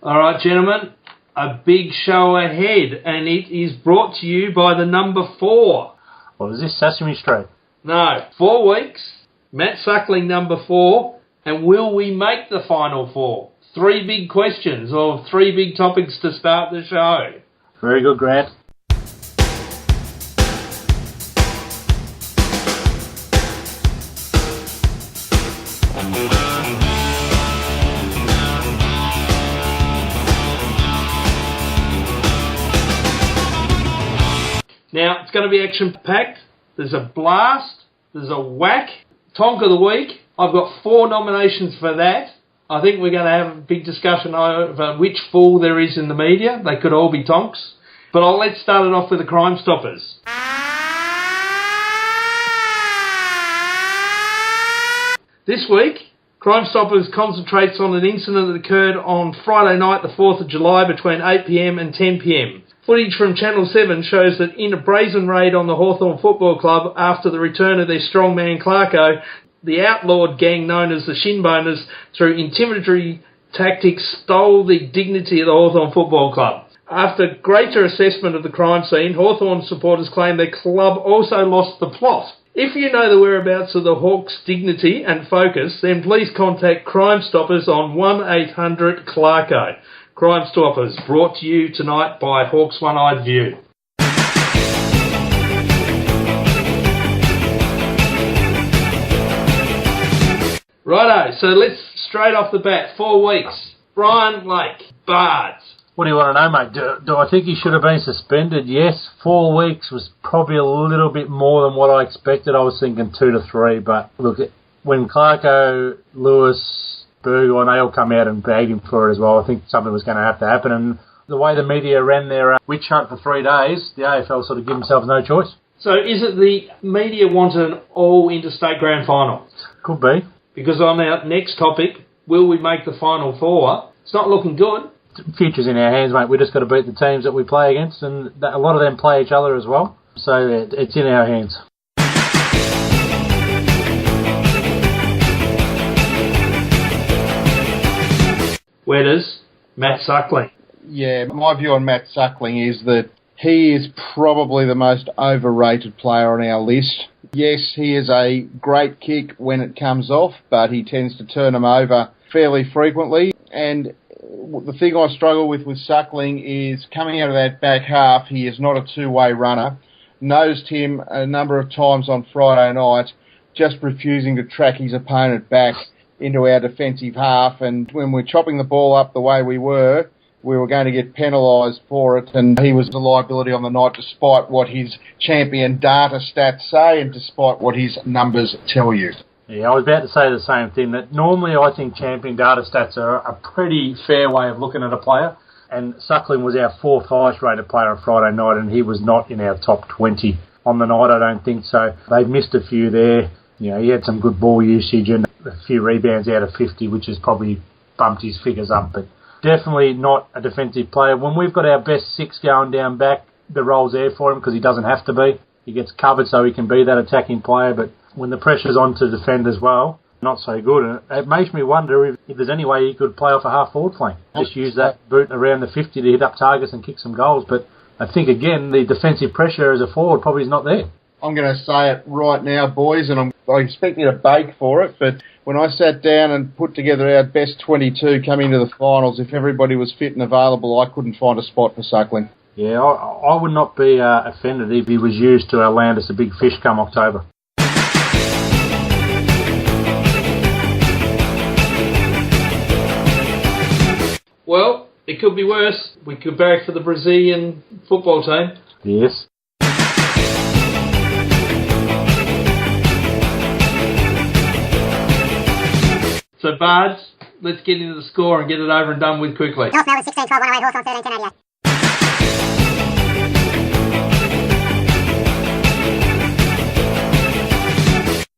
All right, gentlemen, a big show ahead, and it is brought to you by the number 4. Well, is this Sesame Street? No, 4 weeks, Matt Suckling number 4, and will we make the final 4? 3 big questions, or 3 big topics to start the show. Very good, Grant. Now, it's going to be action-packed. There's a blast. There's a whack. Tonk of the week. I've got 4 nominations for that. I think we're going to have a big discussion over which fool there is in the media. They could all be tonks. But let's start it off with the Crimestoppers. This week, Crimestoppers concentrates on an incident that occurred on Friday night, the 4th of July, between 8 p.m. and 10 p.m. Footage from Channel 7 shows that in a brazen raid on the Hawthorn Football Club after the return of their strongman Clarko, the outlawed gang known as the Shinboners, through intimidatory tactics, stole the dignity of the Hawthorn Football Club. After greater assessment of the crime scene, Hawthorn supporters claim their club also lost the plot. If you know the whereabouts of the Hawks' dignity and focus, then please contact Crimestoppers on 1-800-CLARKO. Crimestoppers, brought to you tonight by Hawks One-Eyed View. Righto, so let's straight off the bat, 4 weeks. Brian Lake, Bards. What do you want to know, mate? Do I think he should have been suspended? Yes. 4 weeks was probably a little bit more than what I expected. I was thinking 2 to 3, but look, when Clarko, Lewis, Burgoyne, they all come out and bagged him for it as well. I think something was going to have to happen, and the way the media ran their witch hunt for 3 days, the AFL sort of give themselves no choice. So is it the media want an all-interstate grand final? Could be. Because on our next topic, will we make the final 4? It's not looking good. Future's in our hands, mate. We've just got to beat the teams that we play against, and a lot of them play each other as well. So it's in our hands. Wedders, Matt Suckling. Yeah, my view on Matt Suckling is that he is probably the most overrated player on our list. Yes, he is a great kick when it comes off, but he tends to turn them over fairly frequently. And the thing I struggle with Suckling is coming out of that back half, he is not a two-way runner. Nosed him a number of times on Friday night, just refusing to track his opponent back into our defensive half. And when we're chopping the ball up the way we were going to get penalised for it, and he was a liability on the night despite what his champion data stats say and despite what his numbers tell you. Yeah, I was about to say the same thing, that normally I think champion data stats are a pretty fair way of looking at a player, and Suckling was our 4th highest rated player on Friday night, and he was not in our top 20 on the night, I don't think so. They've missed a few there. You know, he had some good ball usage and a few rebounds out of 50, which has probably bumped his figures up, but definitely not a defensive player. When we've got our best 6 going down back, the role's there for him because he doesn't have to be. He gets covered so he can be that attacking player, but when the pressure's on to defend as well, not so good. And it makes me wonder if there's any way he could play off a half-forward flank. Just use that boot around the 50 to hit up targets and kick some goals. But I think, again, the defensive pressure as a forward probably is not there. I'm going to say it right now, boys, and I expect you to bake for it, but when I sat down and put together our best 22 coming to the finals, if everybody was fit and available, I couldn't find a spot for Suckling. Yeah, I would not be offended if he was used to land us a big fish come October. Well, it could be worse. We could barrack for the Brazilian football team. Yes. So, Bards, let's get into the score and get it over and done with quickly. North Melbourne 16-12, 108, Hawthorn 13-10, 88.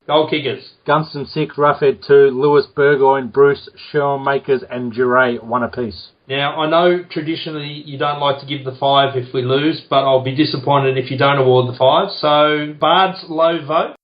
Goal kickers. Gunston 6, Roughhead 2, Lewis, Burgoyne, Bruce, Schoenmakers and Duray 1 apiece. Now, I know traditionally you don't like to give the 5 if we lose, but I'll be disappointed if you don't award the 5. So, Bards, low vote.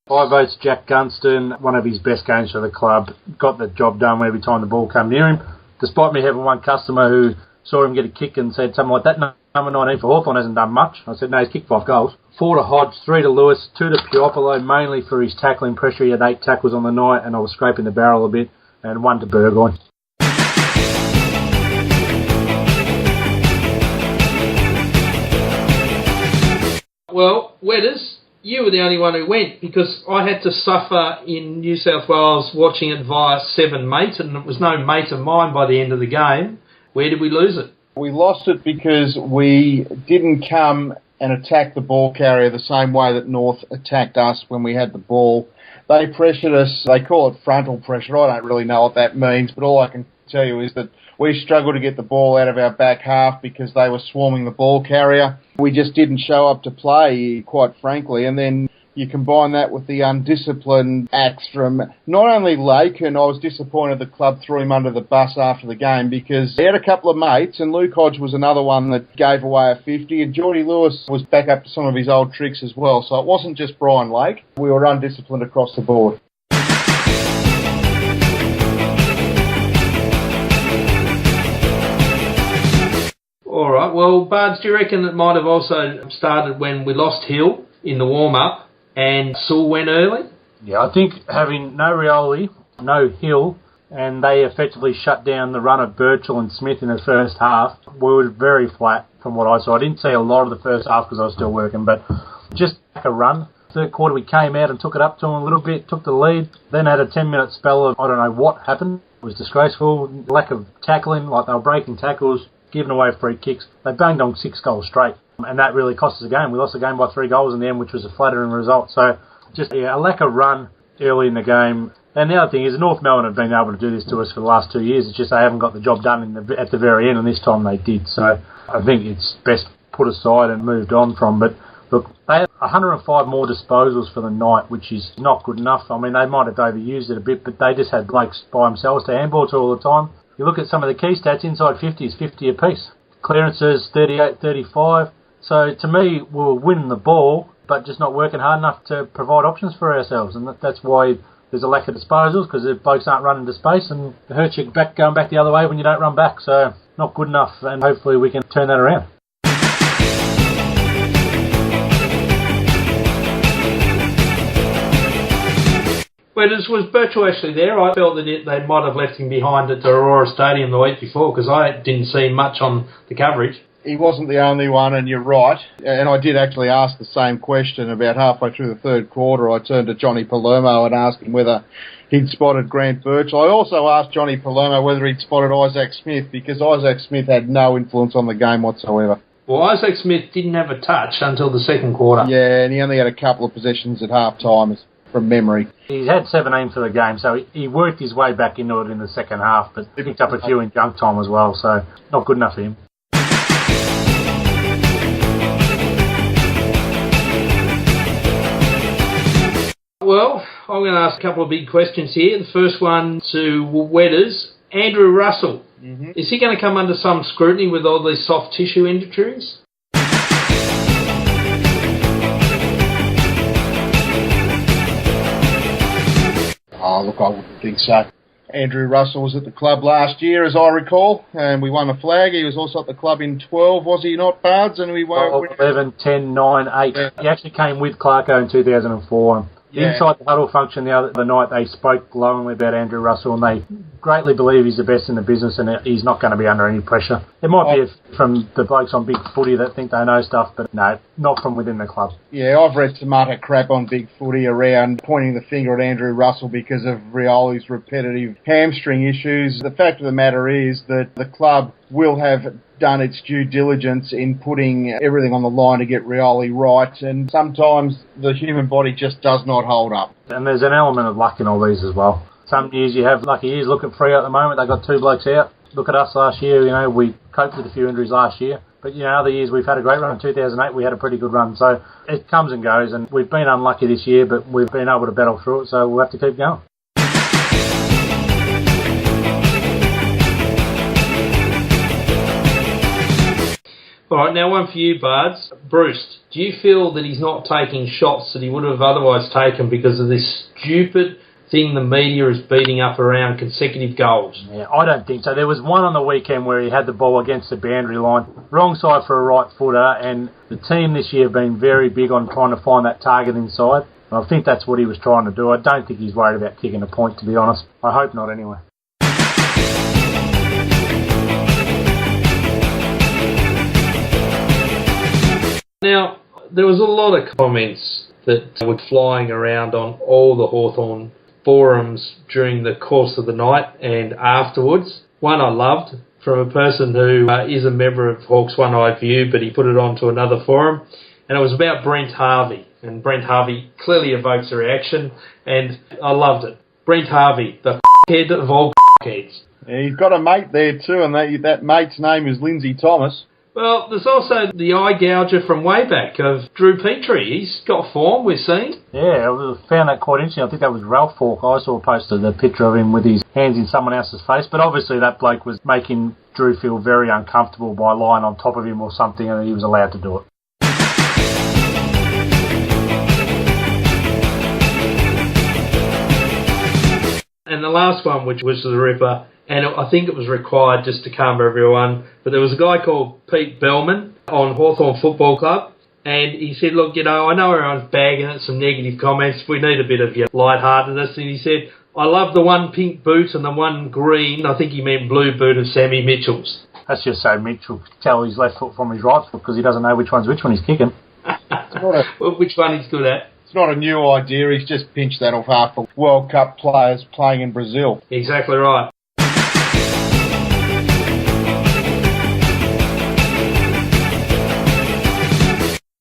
5 votes Jack Gunston, one of his best games for the club. Got the job done every time the ball came near him. Despite me having one customer who saw him get a kick and said something like that, number 19 for Hawthorn hasn't done much. I said, no, he's kicked 5 goals. 4 to Hodge, 3 to Lewis, 2 to Piopolo, mainly for his tackling pressure. He had 8 tackles on the night, and I was scraping the barrel a bit, and 1 to Burgoyne. Well, Wedders, you were the only one who went, because I had to suffer in New South Wales watching it via 7 Mate, and it was no mate of mine by the end of the game. Where did we lose it? We lost it because we didn't come and attack the ball carrier the same way that North attacked us when we had the ball. They pressured us. They call it frontal pressure. I don't really know what that means, but all I can tell you is that we struggled to get the ball out of our back half because they were swarming the ball carrier. We just didn't show up to play, quite frankly, and then you combine that with the undisciplined acts from not only Lake, and I was disappointed the club threw him under the bus after the game because he had a couple of mates, and Luke Hodge was another one that gave away a 50, and Geordie Lewis was back up to some of his old tricks as well. So it wasn't just Brian Lake. We were undisciplined across the board. All right, well, Bards, do you reckon it might have also started when we lost Hill in the warm-up and Sewell went early? Yeah, I think having no Rioli, no Hill, and they effectively shut down the run of Birchall and Smith in the first half, we were very flat from what I saw. I didn't see a lot of the first half because I was still working, but just like a run. Third quarter we came out and took it up to them a little bit, took the lead, then had a 10-minute spell of I don't know what happened. It was disgraceful, lack of tackling, like they were breaking tackles, giving away free kicks. They banged on 6 goals straight, and that really cost us the game. We lost the game by 3 goals in the end, which was a flattering result. So just a lack of run early in the game. And the other thing is North Melbourne have been able to do this to us for the last 2 years. It's just they haven't got the job done at the very end, and this time they did. So I think it's best put aside and moved on from. But look, they had 105 more disposals for the night, which is not good enough. I mean, they might have overused it a bit, but they just had blokes by themselves to handball to all the time. You look at some of the key stats, inside 50 is 50 apiece. Clearances, 38, 35. So to me, we were winning the ball, but just not working hard enough to provide options for ourselves. And that's why there's a lack of disposals, because the blokes aren't running to space, and it hurts you going back the other way when you don't run back. So not good enough, and hopefully we can turn that around. Wedders, was Birchall actually there? I felt that they might have left him behind at the Aurora Stadium the week before, because I didn't see much on the coverage. He wasn't the only one, and you're right. And I did actually ask the same question about halfway through the third quarter. I turned to Johnny Palermo and asked him whether he'd spotted Grant Birchall. I also asked Johnny Palermo whether he'd spotted Isaac Smith, because Isaac Smith had no influence on the game whatsoever. Well, Isaac Smith didn't have a touch until the second quarter. Yeah, and he only had a couple of possessions at half-time from memory. He's had 17 for the game, so he worked his way back into it in the second half, but he picked up a few in junk time as well, so not good enough for him. Well, I'm going to ask a couple of big questions here. The first one to Wedders. Andrew Russell. Mm-hmm. Is he going to come under some scrutiny with all these soft tissue injuries? Oh, look, I wouldn't think so. Andrew Russell was at the club last year, as I recall, and we won a flag. He was also at the club in 12, was he not, Bards? And we won 11, 10, 9, 8. Yeah. He actually came with Clarko in 2004. Yeah. Inside the huddle function the other night, they spoke glowingly about Andrew Russell, and they greatly believe he's the best in the business, and he's not going to be under any pressure. It might be from the blokes on Big Footy that think they know stuff, but no, not from within the club. Yeah, I've read some utter crap on Big Footy around pointing the finger at Andrew Russell because of Rioli's repetitive hamstring issues. The fact of the matter is that the club will have done its due diligence in putting everything on the line to get Rioli right, and sometimes the human body just does not hold up. And there's an element of luck in all these as well. Some years you have lucky years. Look at Freo at the moment, they got 2 blokes out. Look at us last year, we coped with a few injuries last year. But, other years we've had a great run. In 2008 we had a pretty good run. So it comes and goes, and we've been unlucky this year, but we've been able to battle through it, so we'll have to keep going. All right, now one for you, Bards. Bruce, Do you feel that he's not taking shots that he would have otherwise taken because of this stupid thing the media is beating up around consecutive goals? Yeah, I don't think so. There was one on the weekend where he had the ball against the boundary line, wrong side for a right footer, and the team this year have been very big on trying to find that target inside. And I think that's what he was trying to do. I don't think he's worried about kicking a point, to be honest. I hope not anyway. Now, there was a lot of comments that were flying around on all the Hawthorn forums during the course of the night and afterwards. One I loved from a person who is a member of Hawks One Eye View, but he put it onto another forum, and it was about Brent Harvey. And Brent Harvey clearly evokes a reaction, and I loved it. Brent Harvey, the head of all heads. Yeah, he's got a mate there too, and that mate's name is Lindsay Thomas. Well, there's also the eye gouger from way back of Drew Petrie. He's got form, we've seen. Yeah, I found that quite interesting. I think that was Ralph Falk. I saw posted the picture of him with his hands in someone else's face, but obviously that bloke was making Drew feel very uncomfortable by lying on top of him or something, and he was allowed to do it. And the last one, which was the ripper, and I think it was required just to calm everyone, but there was a guy called Pete Bellman on Hawthorn Football Club, and he said, look, I know everyone's bagging it, some negative comments, we need a bit of your lightheartedness, and he said, I love the one pink boot and the one green, I think he meant blue boot of Sammy Mitchell's. That's just so Mitchell can tell his left foot from his right foot because he doesn't know which one's which when he's kicking. Well, which one he's good at? It's not a new idea, he's just pinched that off half the World Cup players playing in Brazil. Exactly right.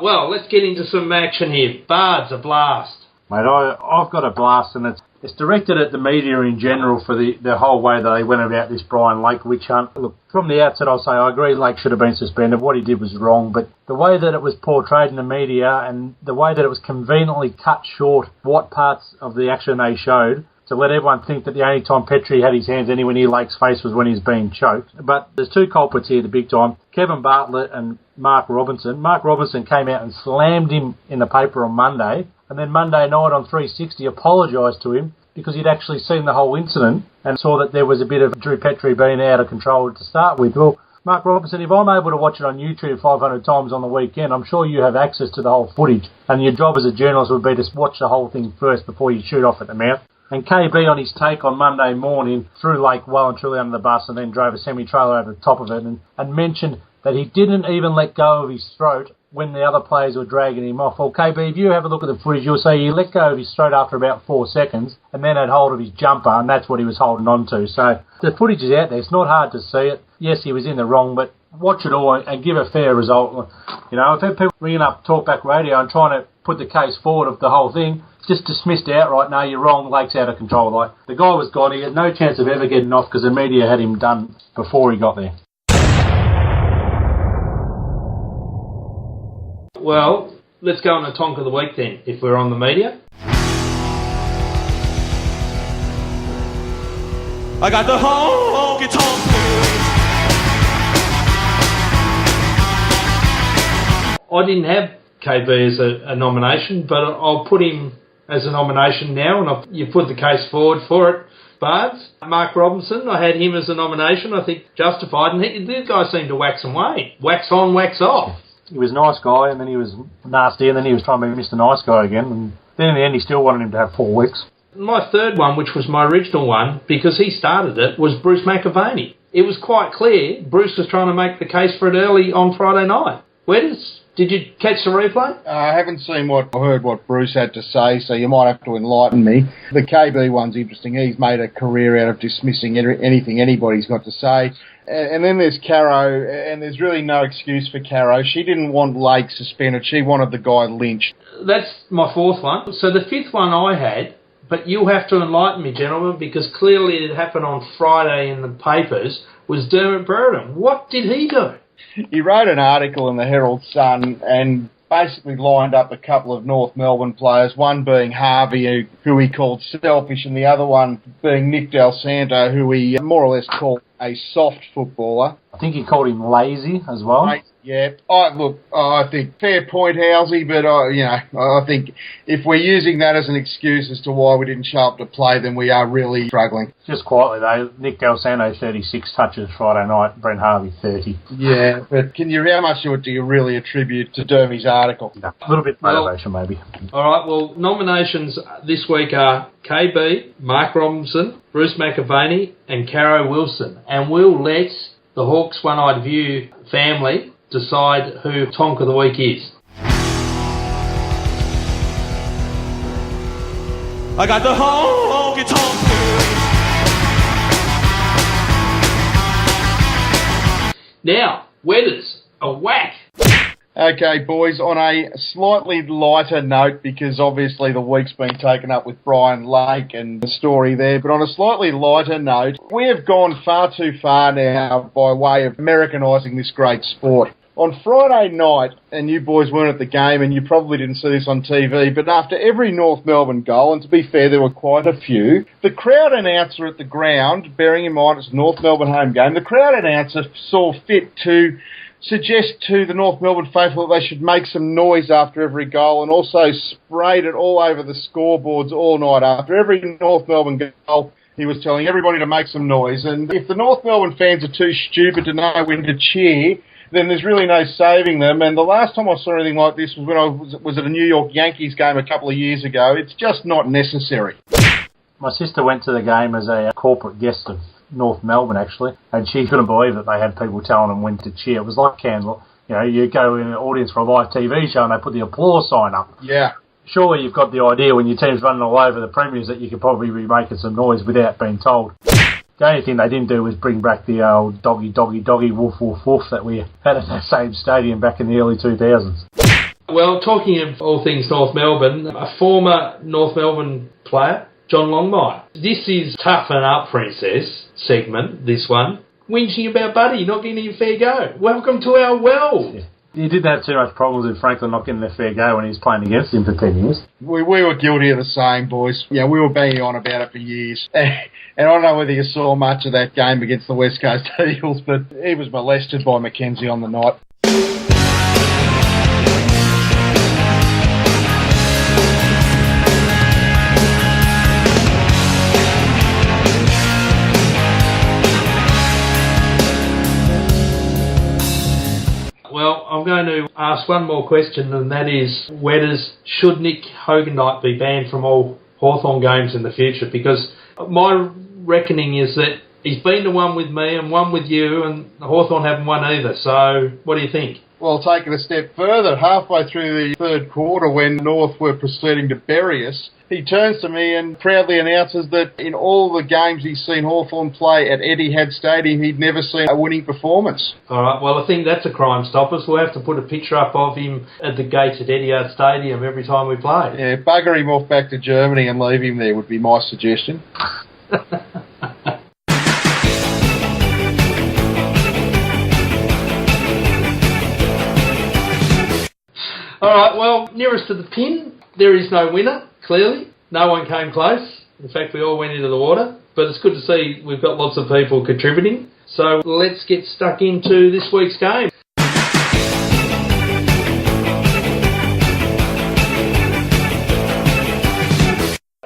Well, let's get into some action here. Bards, a blast. Mate, I've got a blast, and it's directed at the media in general for the whole way that they went about this Brian Lake witch hunt. Look, from the outset I'll say I agree Lake should have been suspended. What he did was wrong, but the way that it was portrayed in the media and the way that it was conveniently cut short what parts of the action they showed to let everyone think that the only time Petrie had his hands anywhere near Lake's face was when he was being choked. But there's two culprits here, the big time, Kevin Bartlett and Mark Robinson. Mark Robinson came out and slammed him in the paper on Monday, and then Monday night on 360 apologised to him because he'd actually seen the whole incident and saw that there was a bit of Drew Petrie being out of control to start with. Well, Mark Robinson, if I'm able to watch it on YouTube 500 times on the weekend, I'm sure you have access to the whole footage, and your job as a journalist would be to watch the whole thing first before you shoot off at the mouth. And KB on his take on Monday morning threw Lake well and truly under the bus and then drove a semi-trailer over the top of it and mentioned that he didn't even let go of his throat when the other players were dragging him off. Well, KB, if you have a look at the footage, you'll see he let go of his throat after about 4 seconds and then had hold of his jumper, and that's what he was holding on to. So the footage is out there. It's not hard to see it. Yes, he was in the wrong, but watch it all and give a fair result. You know, I've had people ringing up Talkback Radio and trying to put the case forward of the whole thing. Just dismissed outright. No, you're wrong. Lake's out of control. Like, the guy was gone. He had no chance of ever getting off because the media had him done before he got there. Well, let's go on the Tonk of the Week then, if we're on the media. I got the honky tonk. I didn't have KB as a nomination, but I'll put him as a nomination now, and you put the case forward for it. Bards, Mark Robinson, I had him as a nomination, I think justified, and the guy seemed to wax and wane. Wax on, wax off. He was a nice guy, and then he was nasty, and then he was trying to be Mr. Nice Guy again, and then in the end he still wanted him to have 4 weeks. My third one, which was my original one, because he started it, was Bruce McAvaney. It was quite clear Bruce was trying to make the case for it early on Friday night. Did you catch the replay? I haven't heard what Bruce had to say, so you might have to enlighten me. The KB one's interesting. He's made a career out of dismissing anything anybody's got to say. And then there's Caro, and there's really no excuse for Caro. She didn't want Lake suspended. She wanted the guy lynched. That's my fourth one. So the fifth one I had, but you'll have to enlighten me, gentlemen, because clearly it happened on Friday in the papers, was Dermot Brereton. What did he do? He wrote an article in the Herald Sun and basically lined up a couple of North Melbourne players, one being Harvey, who he called selfish, and the other one being Nick Del Santo, who he more or less called a soft footballer. I think he called him lazy as well. Yeah. I think fair point, Housey, but I think if we're using that as an excuse as to why we didn't show up to play, then we are really struggling. Just quietly though, Nick D'Alessandro 36 touches Friday night, Brent Harvey 30. Yeah, but how much of it do you really attribute to Dermy's article? No, a little bit motivation maybe. All right, well, nominations this week are KB, Mark Robinson, Bruce McAvaney and Caro Wilson. And we'll let the Hawks One-Eyed View family decide who Tonk of the Week is. I got the honky tonk. Now, Wedders, a whack. Okay, boys, on a slightly lighter note, because obviously the week's been taken up with Brian Lake and the story there, but on a slightly lighter note, we have gone far too far now by way of Americanising this great sport. On Friday night, and you boys weren't at the game and you probably didn't see this on TV, but after every North Melbourne goal, and to be fair, there were quite a few, the crowd announcer at the ground, bearing in mind it's a North Melbourne home game, the crowd announcer saw fit to suggest to the North Melbourne faithful that they should make some noise after every goal, and also sprayed it all over the scoreboards all night. After every North Melbourne goal, he was telling everybody to make some noise. And if the North Melbourne fans are too stupid to know when to cheer, then there's really no saving them. And the last time I saw anything like this was when I was at a New York Yankees game a couple of years ago. It's just not necessary. My sister went to the game as a corporate guest of North Melbourne, actually, and she couldn't believe that they had people telling them when to cheer. It was like Candle. You go in an audience for a live TV show and they put the applause sign up. Yeah. Surely you've got the idea when your team's running all over the premiers that you could probably be making some noise without being told. The only thing they didn't do was bring back the old doggy, doggy, doggy, woof, woof, woof that we had at that same stadium back in the early 2000s. Well, talking of all things North Melbourne, a former North Melbourne player, John Longmire. This is Toughen Up Princess segment, this one. Whinging about Buddy not getting a fair go. Welcome to our world. Yeah. He didn't have too much problems with Franklin not getting a fair go when he was playing against him for 10 years. We were guilty of the same, boys. We were banging on about it for years. And I don't know whether you saw much of that game against the West Coast Eagles, but he was molested by Mackenzie on the night. Well, I'm going to ask one more question, and that is, should Nick Hogan be banned from all Hawthorn games in the future? Because my reckoning is that he's been to one with me and one with you, and Hawthorn haven't won either. So what do you think? Well, taking a step further, halfway through the third quarter when North were proceeding to bury us, he turns to me and proudly announces that in all the games he's seen Hawthorn play at Etihad Stadium, he'd never seen a winning performance. All right, well, I think that's a Crimestoppers. We'll have to put a picture up of him at the gates at Etihad Stadium every time we play. Yeah, bugger him off back to Germany and leave him there would be my suggestion. All right, well, nearest to the pin, there is no winner, clearly. No one came close. In fact, we all went into the water. But it's good to see we've got lots of people contributing. So let's get stuck into this week's game.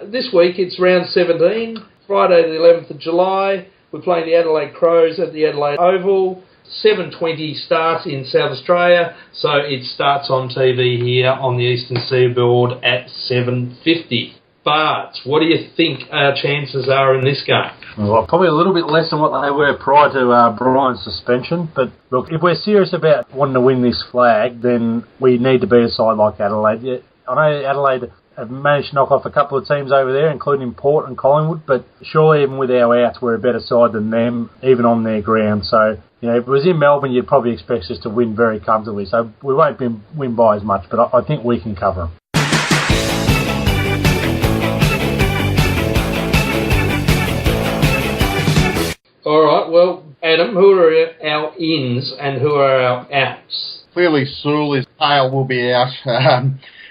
This week it's round 17, Friday the 11th of July. We're playing the Adelaide Crows at the Adelaide Oval. 7:20 start in South Australia, so it starts on TV here on the Eastern Seaboard at 7:50. But what do you think our chances are in this game? Well, probably a little bit less than what they were prior to Brian's suspension. But look, if we're serious about wanting to win this flag, then we need to beat a side like Adelaide. Yeah, I know Adelaide have managed to knock off a couple of teams over there, including Port and Collingwood, but surely even with our outs, we're a better side than them, even on their ground. So, if it was in Melbourne, you'd probably expect us to win very comfortably. So we won't win by as much, but I think we can cover them. All right, well, Adam, who are our ins and who are our outs? Clearly, Sewell is pale will be out.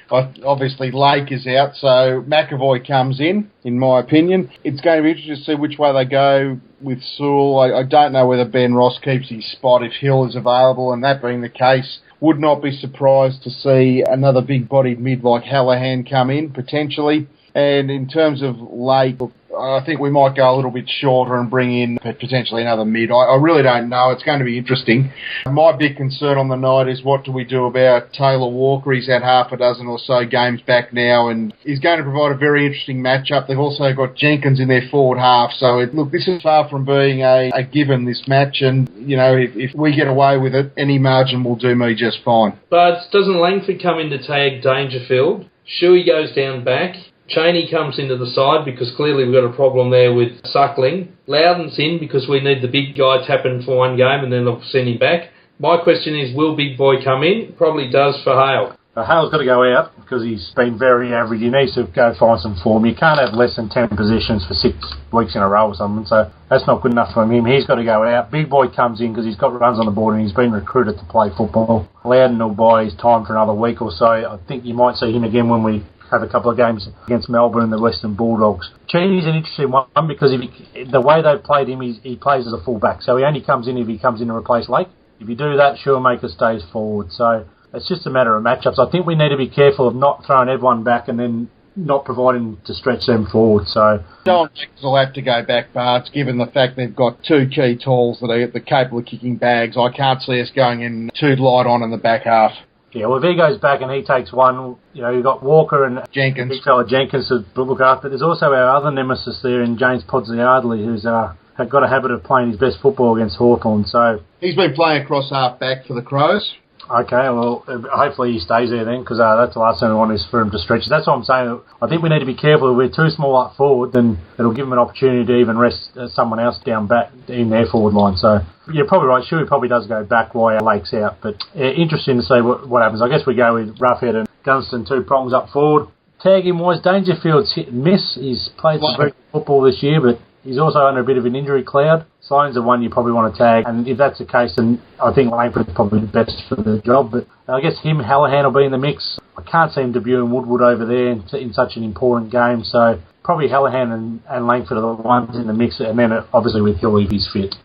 Obviously, Lake is out, so McAvoy comes in my opinion. It's going to be interesting to see which way they go with Sewell. I don't know whether Ben Ross keeps his spot if Hill is available, and that being the case, would not be surprised to see another big-bodied mid like Hallahan come in, potentially. And in terms of Lake, I think we might go a little bit shorter and bring in potentially another mid. I really don't know. It's going to be interesting. My big concern on the night is what do we do about Taylor Walker? He's had half a dozen or so games back now, and he's going to provide a very interesting matchup. They've also got Jenkins in their forward half. So, look, this is far from being a given, this match. And, you know, if we get away with it, any margin will do me just fine. But doesn't Langford come in to tag Dangerfield? Shuey goes down back. Cheney comes into the side because clearly we've got a problem there with Suckling. Loudon's in because we need the big guy tapping for one game and then they'll send him back. My question is, will Big Boy come in? Probably does for Hale. Hale's got to go out because he's been very average. He needs to go find some form. You can't have less than 10 positions for 6 weeks in a row or something, so that's not good enough for him. He's got to go out. Big Boy comes in because he's got runs on the board and he's been recruited to play football. Loudon will buy his time for another week or so. I think you might see him again when we have a couple of games against Melbourne and the Western Bulldogs. Cheney's an interesting one because the way they've played him, he plays as a fullback, so he only comes in if he comes in to replace Lake. If you do that, Shoemaker stays forward. So it's just a matter of matchups. I think we need to be careful of not throwing everyone back and then not providing to stretch them forward. So Don will have to go back, Barts, given the fact they've got 2 key talls that are capable of kicking bags. I can't see us going in too light on in the back half. Yeah, well, if he goes back and he takes one, you know, you've got Walker and Jenkins. Big fella Jenkins to look after. There's also our other nemesis there in James Podsiadly, who's got a habit of playing his best football against Hawthorn. So he's been playing across half back for the Crows. Okay, well, hopefully he stays there then, because that's the last thing we want is for him to stretch. That's what I'm saying. I think we need to be careful. If we're too small up forward, then it'll give him an opportunity to even rest someone else down back in their forward line. So, you're probably right. Shuey probably does go back while Lake's out. But interesting to see what happens. I guess we go with Roughhead and Gunston, 2 prongs up forward. Tagging wise, Dangerfield's hit and miss. He's played some very good football this year, but he's also under a bit of an injury cloud. Sloan's the one you probably want to tag, and if that's the case, then I think Langford's probably the best for the job. But I guess Hallahan will be in the mix. I can't see him debuting Woodward over there in such an important game, so probably Hallahan and Langford are the ones in the mix, and then obviously with Hill if he's fit.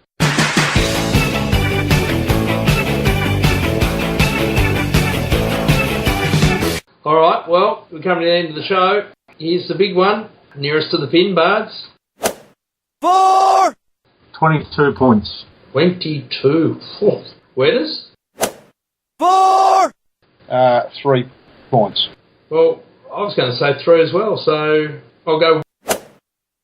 All right, well, we're coming to the end of the show. Here's the big one, nearest to the pin, Bards. 4! 22 points. 22. Wedders? 4! 3 points. Well, I was going to say 3 as well, so I'll go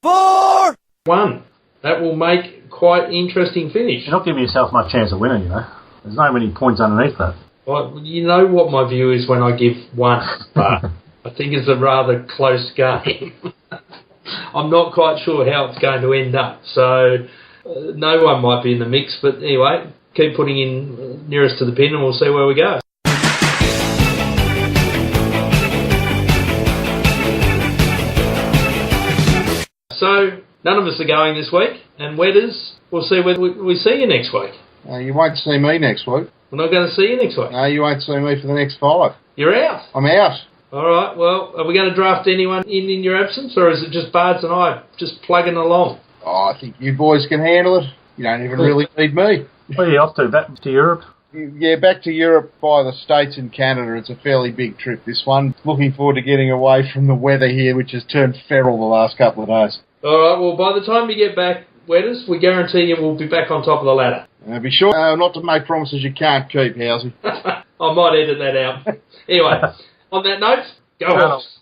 4! 1. That will make quite an interesting finish. You're not giving yourself much chance of winning, you know. There's no many points underneath that. Well, you know what my view is when I give 1, but I think it's a rather close game. I'm not quite sure how it's going to end up, so no one might be in the mix, but anyway, keep putting in nearest to the pin and we'll see where we go. So, none of us are going this week, and Wedders, we'll see whether we see you next week. You won't see me next week. We're not going to see you next week. No, you won't see me for the next 5. You're out. I'm out. All right, well, are we going to draft anyone in your absence, or is it just Bards and I just plugging along? Oh, I think you boys can handle it. You don't even really need me. Where are you off to? Back to Europe? Yeah, back to Europe by the States and Canada. It's a fairly big trip, this one. Looking forward to getting away from the weather here, which has turned feral the last couple of days. All right, well, by the time you get back, Wedders, we guarantee you we'll be back on top of the ladder. Be sure not to make promises you can't keep, Housey. I might edit that out. Anyway, on that note, go Hawks.